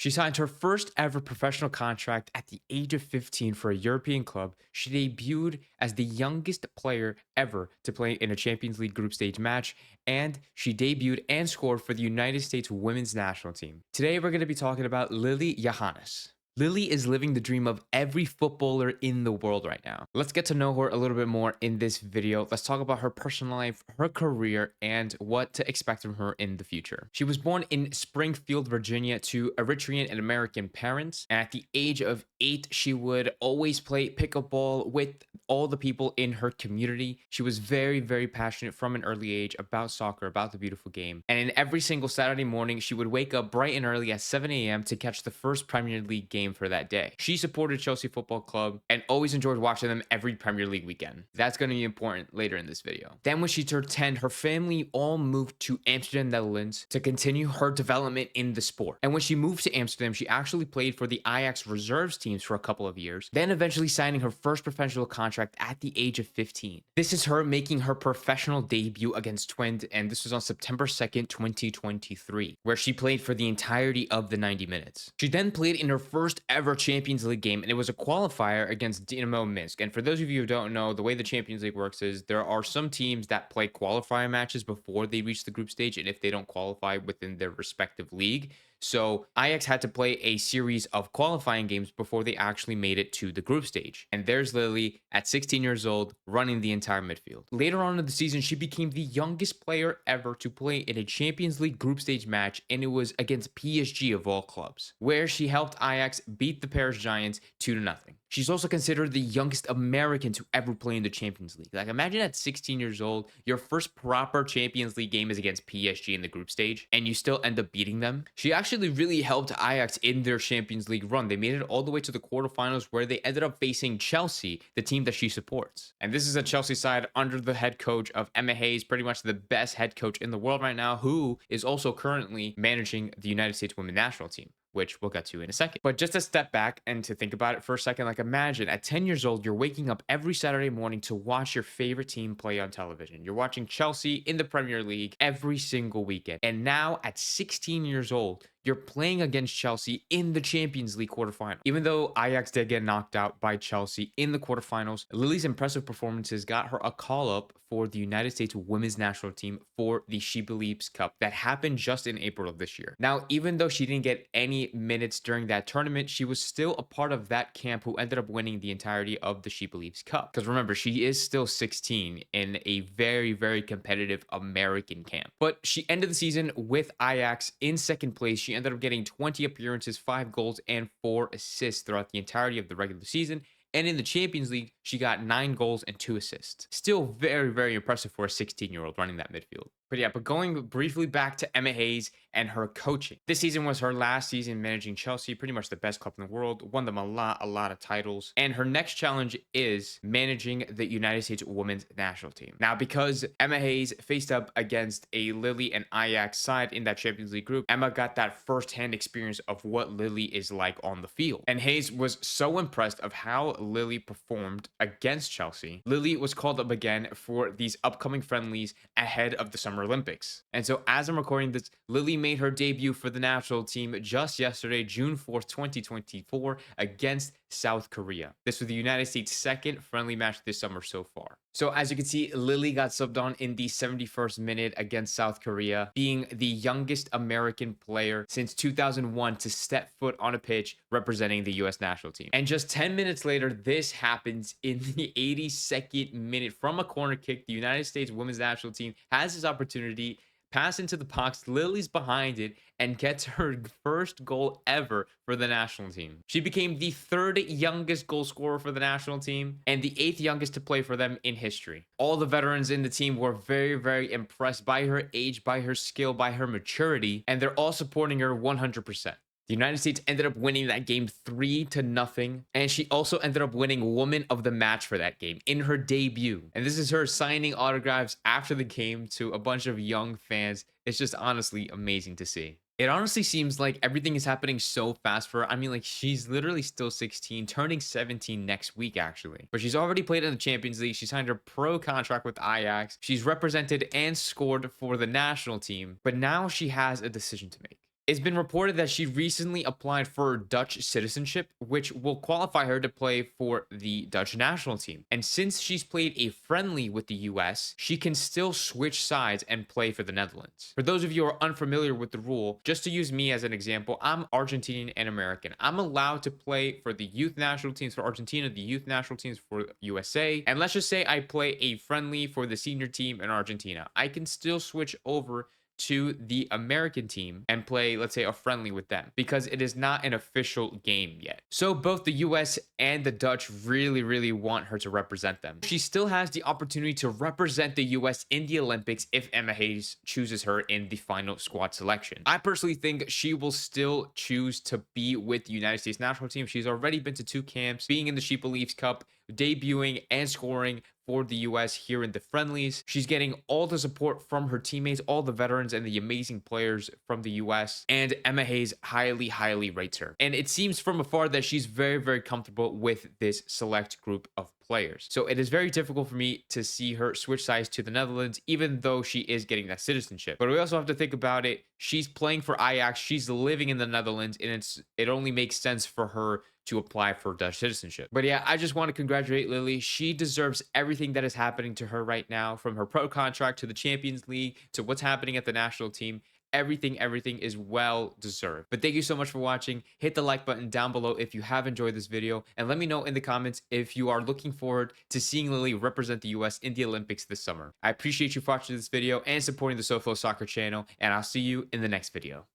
She signed her first ever professional contract at the age of 15 for a European club. She debuted as the youngest player ever to play in a Champions League group stage match, and she debuted and scored for the United States women's national team. Today, we're going to be talking about Lily Yahonnes. Lily is living the dream of every footballer in the world right now. Let's get to know her a little bit more in this video. Let's talk about her personal life, her career, and what to expect from her in the future. She was born in Springfield, Virginia to Eritrean and American parents. And at the age of 8, she would always play pickup ball with all the people in her community. She was very, very passionate from an early age about soccer, about the beautiful game. And in every single Saturday morning, she would wake up bright and early at 7 a.m. to catch the first Premier League game for that day. She supported Chelsea Football Club and always enjoyed watching them every Premier League weekend. That's going to be important later in this video. Then when she turned 10, her family all moved to Amsterdam, Netherlands to continue her development in the sport. And when she moved to Amsterdam, she actually played for the Ajax reserves teams for a couple of years, then eventually signing her first professional contract at the age of 15. This is her making her professional debut against Twente, and this was on September 2nd, 2023, where she played for the entirety of the 90 minutes. She then played in her first ever Champions League game, and it was a qualifier against Dynamo Minsk. And for those of you who don't know, the way the Champions League works is there are some teams that play qualifier matches before they reach the group stage, and if they don't qualify within their respective league. So Ajax had to play a series of qualifying games before they actually made it to the group stage. And there's Lily at 16 years old running the entire midfield. Later on in the season, she became the youngest player ever to play in a Champions League group stage match, and it was against PSG of all clubs, where she helped Ajax beat the Paris Giants 2-0. She's also considered the youngest American to ever play in the Champions League. Like, imagine at 16 years old, your first proper Champions League game is against PSG in the group stage, and you still end up beating them. She actually really helped Ajax in their Champions League run. They made it all the way to the quarterfinals, where they ended up facing Chelsea, the team that she supports. And this is a Chelsea side under the head coach of Emma Hayes, pretty much the best head coach in the world right now, who is also currently managing the United States women's national team, which we'll get to in a second. But just to step back and to think about it for a second, like, imagine at 10 years old, you're waking up every Saturday morning to watch your favorite team play on television. You're watching Chelsea in the Premier League every single weekend. And now at 16 years old, you're playing against Chelsea in the Champions League quarterfinal. Even though Ajax did get knocked out by Chelsea in the quarterfinals, Lily's impressive performances got her a call-up for the United States women's national team for the She Believes Cup that happened just in April of this year. Now, even though she didn't get any minutes during that tournament, she was still a part of that camp who ended up winning the entirety of the She Believes Cup. Because remember, she is still 16 in a very, very competitive American camp. But she ended the season with Ajax in second place. She ended up getting 20 appearances, 5 goals, and 4 assists throughout the entirety of the regular season. And in the Champions League, she got 9 goals and 2 assists. Still very, very impressive for a 16-year-old running that midfield. But going briefly back to Emma Hayes and her coaching. This season was her last season managing Chelsea, pretty much the best club in the world, won them a lot of titles. And her next challenge is managing the United States women's national team. Now, because Emma Hayes faced up against a Lily and Ajax side in that Champions League group, Emma got that firsthand experience of what Lily is like on the field. And Hayes was so impressed of how Lily performed against Chelsea. Lily was called up again for these upcoming friendlies ahead of the Summer Olympics. And so as I'm recording this, Lily made her debut for the national team just yesterday, June 4th, 2024, against South Korea. This was the United States' second friendly match this summer so far. So as you can see, Lily got subbed on in the 71st minute against South Korea, being the youngest American player since 2001 to step foot on a pitch representing the US national team. And just 10 minutes later, this happens in the 82nd minute from a corner kick. The United States women's national team has this opportunity, pass into the box, Lily's behind it, and gets her first goal ever for the national team. She became the 3rd youngest goal scorer for the national team and the 8th youngest to play for them in history. All the veterans in the team were very, very impressed by her age, by her skill, by her maturity, and they're all supporting her 100%. The United States ended up winning that game 3-0, and she also ended up winning Woman of the Match for that game in her debut. And this is her signing autographs after the game to a bunch of young fans. It's just honestly amazing to see. It honestly seems like everything is happening so fast for her. I mean, like, she's literally still 16, turning 17 next week, actually. But she's already played in the Champions League. She signed her pro contract with Ajax. She's represented and scored for the national team. But now she has a decision to make. It's been reported that she recently applied for Dutch citizenship, which will qualify her to play for the Dutch national team. And since she's played a friendly with the US, she can still switch sides and play for the Netherlands. For those of you who are unfamiliar with the rule, just to use me as an example, I'm Argentinian and American. I'm allowed to play for the youth national teams for Argentina, the youth national teams for USA. And let's just say I play a friendly for the senior team in Argentina. I can still switch over to the American team and play, let's say, a friendly with them because it is not an official game yet. So both the US and the Dutch really want her to represent them. She still has the opportunity to represent the US in the Olympics if Emma Hayes chooses her in the final squad selection. I personally think she will still choose to be with the United States national team. She's already been to 2 camps, being in the She Believes Cup, debuting and scoring for the US here in the friendlies. She's getting all the support from her teammates, all the veterans and the amazing players from the US. And Emma Hayes highly rates her. And it seems from afar that she's very comfortable with this select group of players. So it is very difficult for me to see her switch sides to the Netherlands, even though she is getting that citizenship. But we also have to think about it. She's playing for Ajax. She's living in the Netherlands, and it only makes sense for her to apply for Dutch citizenship. But yeah, I just want to congratulate Lily. She deserves everything that is happening to her right now, from her pro contract to the Champions League to what's happening at the national team. Everything is well deserved. But thank you so much for watching. Hit the like button down below if you have enjoyed this video, and let me know in the comments if you are looking forward to seeing Lily represent the US in the Olympics this summer. I appreciate you for watching this video and supporting the SoFlo Soccer channel, and I'll see you in the next video.